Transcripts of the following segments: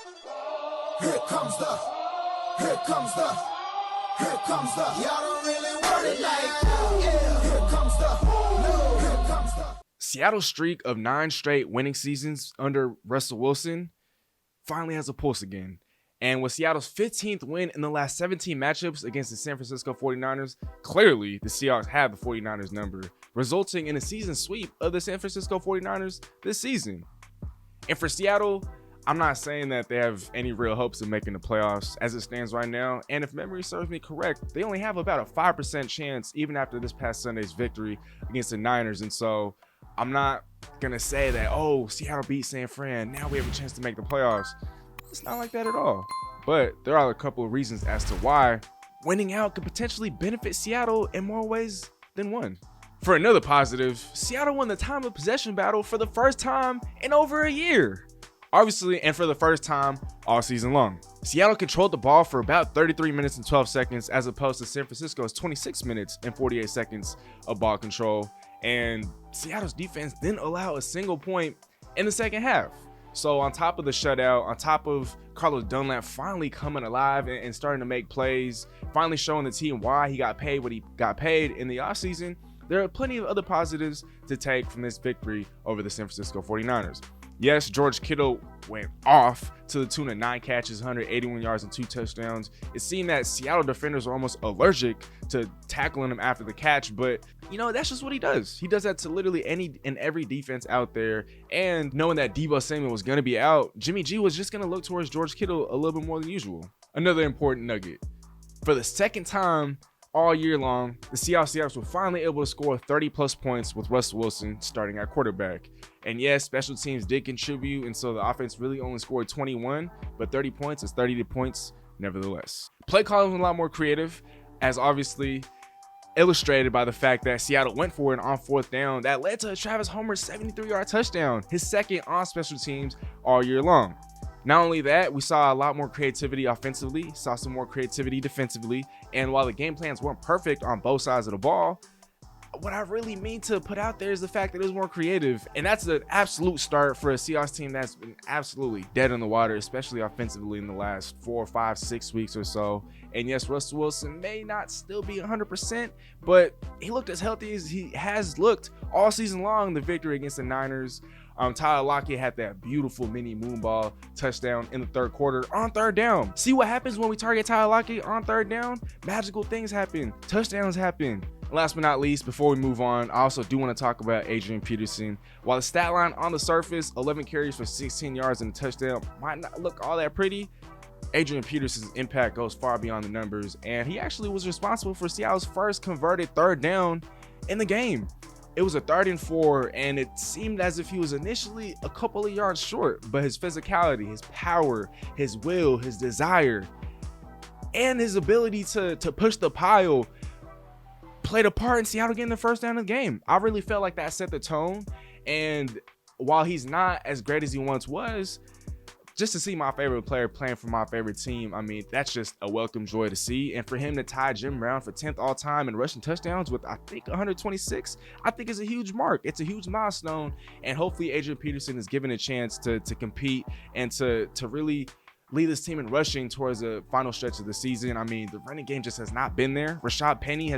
Here comes the, y'all don't really want it like that. Yeah, here comes the. Seattle's streak of 9 straight winning seasons under Russell Wilson finally has a pulse again. And with Seattle's 15th win in the last 17 matchups against the San Francisco 49ers, clearly the Seahawks have the 49ers number, resulting in a season sweep of the San Francisco 49ers this season. And for Seattle, I'm not saying that they have any real hopes of making the playoffs as it stands right now. And if memory serves me correct, they only have about a 5% chance even after this past Sunday's victory against the Niners. And so I'm not going to say that, oh, Seattle beat San Fran, now we have a chance to make the playoffs. It's not like that at all. But there are a couple of reasons as to why winning out could potentially benefit Seattle in more ways than one. For another positive, Seattle won the time of possession battle for the first time in over a year. Obviously, and for the first time all season long. Seattle controlled the ball for about 33 minutes and 12 seconds as opposed to San Francisco's 26 minutes and 48 seconds of ball control. And Seattle's defense didn't allow a single point in the second half. So on top of the shutout, on top of Carlos Dunlap finally coming alive and starting to make plays, finally showing the team why he got paid what he got paid in the offseason, there are plenty of other positives to take from this victory over the San Francisco 49ers. Yes, George Kittle went off to the tune of 9 catches, 181 yards, and 2 touchdowns. It seemed that Seattle defenders were almost allergic to tackling him after the catch, but you know, that's just what he does. He does that to literally any and every defense out there. And knowing that Deebo Samuel was going to be out, Jimmy G was just going to look towards George Kittle a little bit more than usual. Another important nugget. For the second time all year long, the Seahawks were finally able to score 30-plus points with Russell Wilson starting at quarterback. And yes, special teams did contribute, and so the offense really only scored 21, but 30 points is 30 points nevertheless. Play calling was a lot more creative, as obviously illustrated by the fact that Seattle went for it on 4th down. That led to Travis Homer's 73-yard touchdown, his second on special teams all year long. Not only that, we saw a lot more creativity offensively, saw some more creativity defensively, and while the game plans weren't perfect on both sides of the ball, what I really mean to put out there is the fact that it was more creative, and that's an absolute start for a Seahawks team that's been absolutely dead in the water, especially offensively in the last 4, 5, 6 weeks or so. And yes, Russell Wilson may not still be 100%, but he looked as healthy as he has looked all season long in the victory against the Niners. Tyler Lockett had that beautiful mini moonball touchdown in the third quarter on 3rd down. See what happens when we target Tyler Lockett on 3rd down? Magical things happen. Touchdowns happen. Last but not least, before we move on, I also do want to talk about Adrian Peterson. While the stat line on the surface, 11 carries for 16 yards and a touchdown, might not look all that pretty, Adrian Peterson's impact goes far beyond the numbers, and he actually was responsible for Seattle's first converted 3rd down in the game. It was a 3rd and 4, and it seemed as if he was initially a couple of yards short, but his physicality, his power, his will, his desire, and his ability to push the pile played a part in Seattle getting the first down of the game. I really felt like that set the tone, and while he's not as great as he once was, just to see my favorite player playing for my favorite team, I mean, that's just a welcome joy to see. And for him to tie Jim Brown for 10th all time in rushing touchdowns with, I think, 126, I think is a huge mark. It's a huge milestone. And hopefully Adrian Peterson is given a chance to compete and to really lead this team in rushing towards the final stretch of the season. I mean, the running game just has not been there. Rashad Penny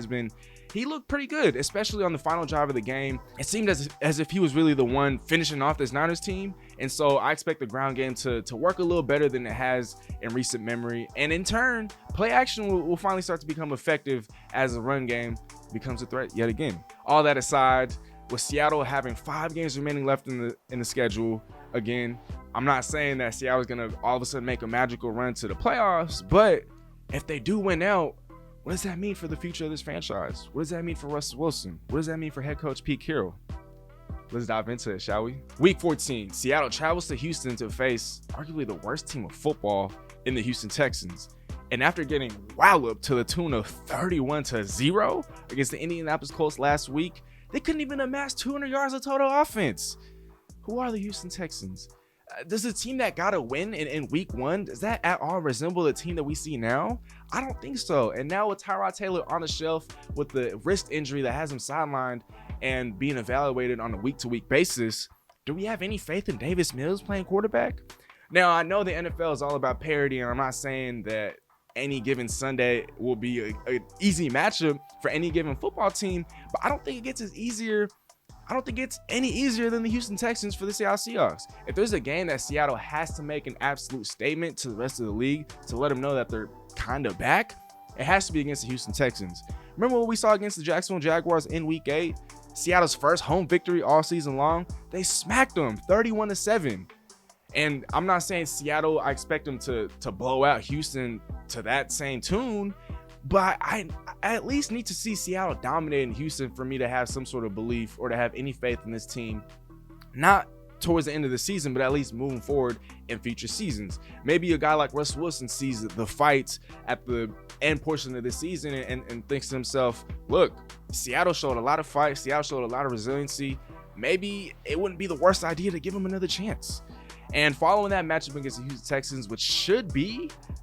he looked pretty good, especially on the final drive of the game. It seemed as if he was really the one finishing off this Niners team. And so I expect the ground game to work a little better than it has in recent memory. And in turn, play action will finally start to become effective as the run game becomes a threat yet again. All that aside, with Seattle having 5 games remaining left in the schedule, again, I'm not saying that Seattle is going to all of a sudden make a magical run to the playoffs, but if they do win out, what does that mean for the future of this franchise? What does that mean for Russell Wilson? What does that mean for head coach Pete Carroll? Let's dive into it, shall we? Week 14, Seattle travels to Houston to face arguably the worst team of football in the Houston Texans. And after getting walloped to the tune of 31-0 against the Indianapolis Colts last week, they couldn't even amass 200 yards of total offense. Who are the Houston Texans? Does the team that got a win in week 1, does that at all resemble the team that we see now? I don't think so. And now with Tyrod Taylor on the shelf with the wrist injury that has him sidelined and being evaluated on a week-to-week basis, do we have any faith in Davis Mills playing quarterback? Now, I know the NFL is all about parity, and I'm not saying that any given Sunday will be an easy matchup for any given football team, but I don't think it gets any easier than the Houston Texans for the Seattle Seahawks. If there's a game that Seattle has to make an absolute statement to the rest of the league to let them know that they're kind of back, it has to be against the Houston Texans. Remember what we saw against the Jacksonville Jaguars in Week 8? Seattle's first home victory all season long. They smacked them 31-7. And I'm not saying Seattle, I expect them to blow out Houston to that same tune, but I at least need to see Seattle dominating Houston for me to have some sort of belief or to have any faith in this team. Not towards the end of the season, but at least moving forward in future seasons. Maybe a guy like Russell Wilson sees the fights at the end portion of the season and thinks to himself, look, Seattle showed a lot of fight. Seattle showed a lot of resiliency. Maybe it wouldn't be the worst idea to give him another chance. And following that matchup against the Houston Texans,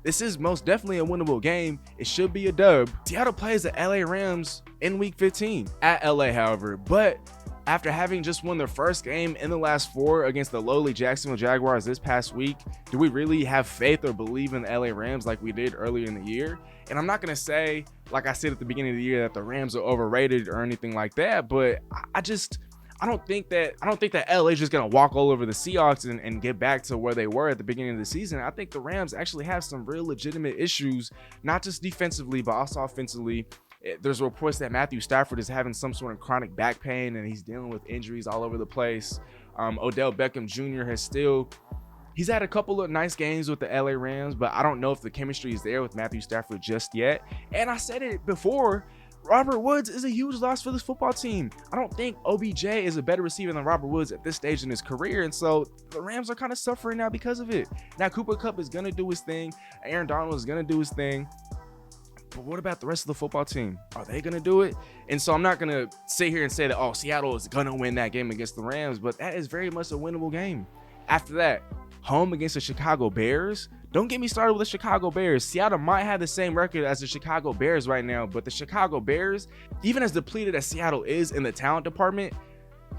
this is most definitely a winnable game. It should be a dub. Seattle plays the LA Rams in Week 15 at LA, however, but after having just won their first game in the last 4 against the lowly Jacksonville Jaguars this past week, do we really have faith or believe in the LA Rams like we did earlier in the year? And I'm not going to say, like I said at the beginning of the year, that the Rams are overrated or anything like that, but I don't think that LA is just going to walk all over the Seahawks and get back to where they were at the beginning of the season. I think the Rams actually have some real legitimate issues, not just defensively, but also offensively. There's reports that Matthew Stafford is having some sort of chronic back pain and he's dealing with injuries all over the place. Odell Beckham Jr. he's had a couple of nice games with the LA Rams, but I don't know if the chemistry is there with Matthew Stafford just yet. And I said it before, Robert Woods is a huge loss for this football team. I don't think OBJ is a better receiver than Robert Woods at this stage in his career, and so the Rams are kind of suffering now because of it. Now, Cooper Kupp is going to do his thing. Aaron Donald is going to do his thing. But what about the rest of the football team? Are they going to do it? And so I'm not going to sit here and say that, oh, Seattle is going to win that game against the Rams, but that is very much a winnable game. After that, home against the Chicago Bears. Don't get me started with the Chicago Bears. Seattle might have the same record as the Chicago Bears right now, but the Chicago Bears, even as depleted as Seattle is in the talent department,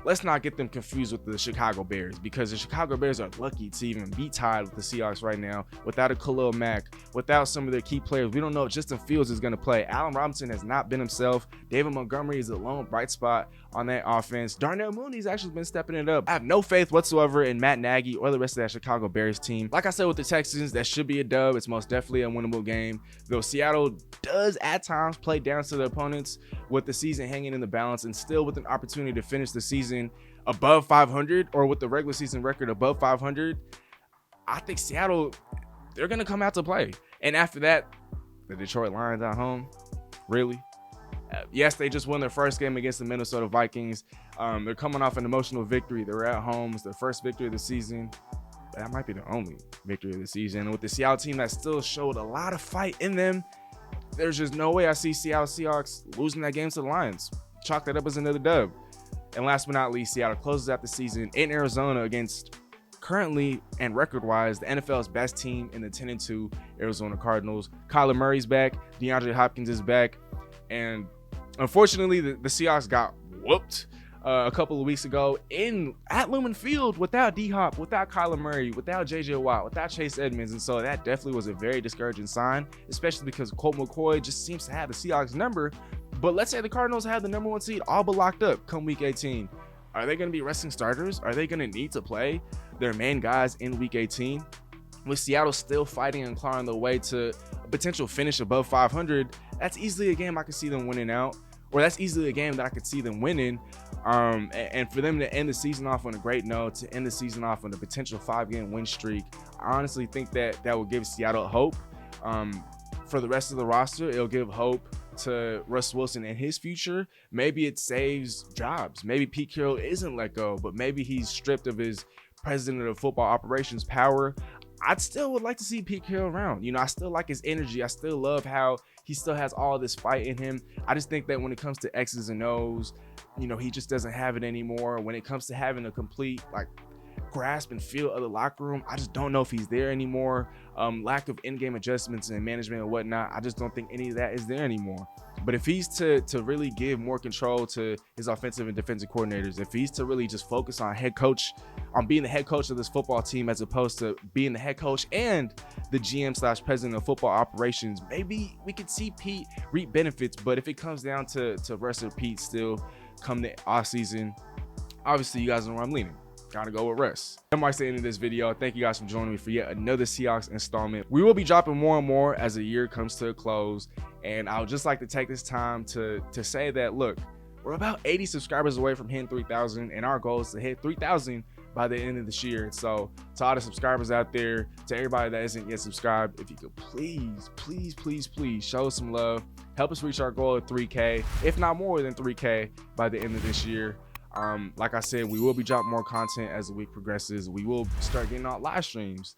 let's not get them confused with the Chicago Bears, because the Chicago Bears are lucky to even be tied with the Seahawks right now without a Khalil Mack, without some of their key players. We don't know if Justin Fields is going to play. Allen Robinson has not been himself. David Montgomery is a lone bright spot on that offense. Darnell Mooney's actually been stepping it up. I have no faith whatsoever in Matt Nagy or the rest of that Chicago Bears team. Like I said with the Texans, that should be a dub. It's most definitely a winnable game, though Seattle does at times play down to the opponents with the season hanging in the balance and still with an opportunity to finish the season above 500 or with the regular season record above 500. I think Seattle, they're going to come out to play. And after that, the Detroit Lions at home, really? Yes, they just won their first game against the Minnesota Vikings. They're coming off an emotional victory. They're at home. It's their first victory of the season. That might be the only victory of the season. And with the Seattle team that still showed a lot of fight in them, there's just no way I see Seattle Seahawks losing that game to the Lions. Chalk that up as another dub. And last but not least, Seattle closes out the season in Arizona against currently and record-wise the NFL's best team in the 10-2 Arizona Cardinals. Kyler Murray's back. DeAndre Hopkins is back. And unfortunately, the Seahawks got whooped a couple of weeks ago at Lumen Field without D-Hop, without Kyler Murray, without J.J. Watt, without Chase Edmonds. And so that definitely was a very discouraging sign, especially because Colt McCoy just seems to have the Seahawks number. But let's say the Cardinals have the number 1 seed all but locked up come Week 18. Are they going to be resting starters? Are they going to need to play their main guys in Week 18? With Seattle still fighting and clawing their way to a potential finish above 500, that's easily a game I could see them winning out. Or that's easily a game that I could see them winning. And for them to end the season off on a great note, to end the season off on a potential 5-game win streak, I honestly think that will give Seattle hope. For the rest of the roster, it'll give hope to Russ Wilson and his future. Maybe it saves jobs. Maybe Pete Carroll isn't let go, but maybe he's stripped of his president of football operations power. I still would like to see Pete Carroll around. You know, I still like his energy. I still love how he still has all this fight in him. I just think that when it comes to X's and O's, you know, he just doesn't have it anymore. When it comes to having a complete, grasp and feel of the locker room, I just don't know if he's there anymore. Lack of in-game adjustments and management and whatnot, I just don't think any of that is there anymore. But if he's to really give more control to his offensive and defensive coordinators, if he's to really just focus on being the head coach of this football team, as opposed to being the head coach and the GM/president of football operations, maybe we could see Pete reap benefits. But if it comes down to rest of Pete still come the off season, obviously you guys know where I'm leaning. Gotta go with rest. That marks the end of this video. Thank you guys for joining me for yet another Seahawks installment. We will be dropping more and more as the year comes to a close. And I would just like to take this time to say that, look, we're about 80 subscribers away from hitting 3,000, and our goal is to hit 3,000 by the end of this year. So to all the subscribers out there, to everybody that isn't yet subscribed, if you could please show some love, help us reach our goal of 3K, if not more than 3K by the end of this year. Like I said, we will be dropping more content as the week progresses. We will start getting out live streams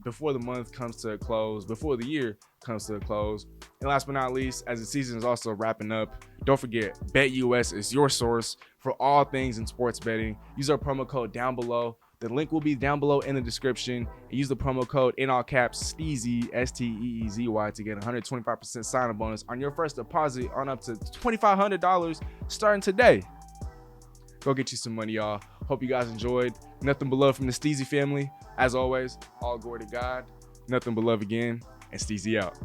before the month comes to a close, before the year comes to a close. And last but not least, as the season is also wrapping up, don't forget, BetUS is your source for all things in sports betting. Use our promo code down below. The link will be down below in the description. Use the promo code in all caps, STEEZY, STEEZY, to get a 125% sign-up bonus on your first deposit on up to $2,500 starting today. Go get you some money, y'all. Hope you guys enjoyed. Nothing but love from the Steezy family. As always, all glory to God. Nothing but love again, and Steezy out.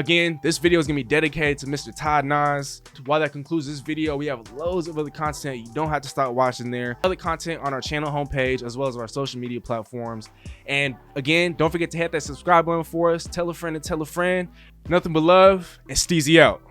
Again, this video is going to be dedicated to Mr. Todd Nas. While that concludes this video, we have loads of other content. You don't have to stop watching there. Other content on our channel homepage, as well as our social media platforms. And again, don't forget to hit that subscribe button for us. Tell a friend to tell a friend. Nothing but love, and Steezy out.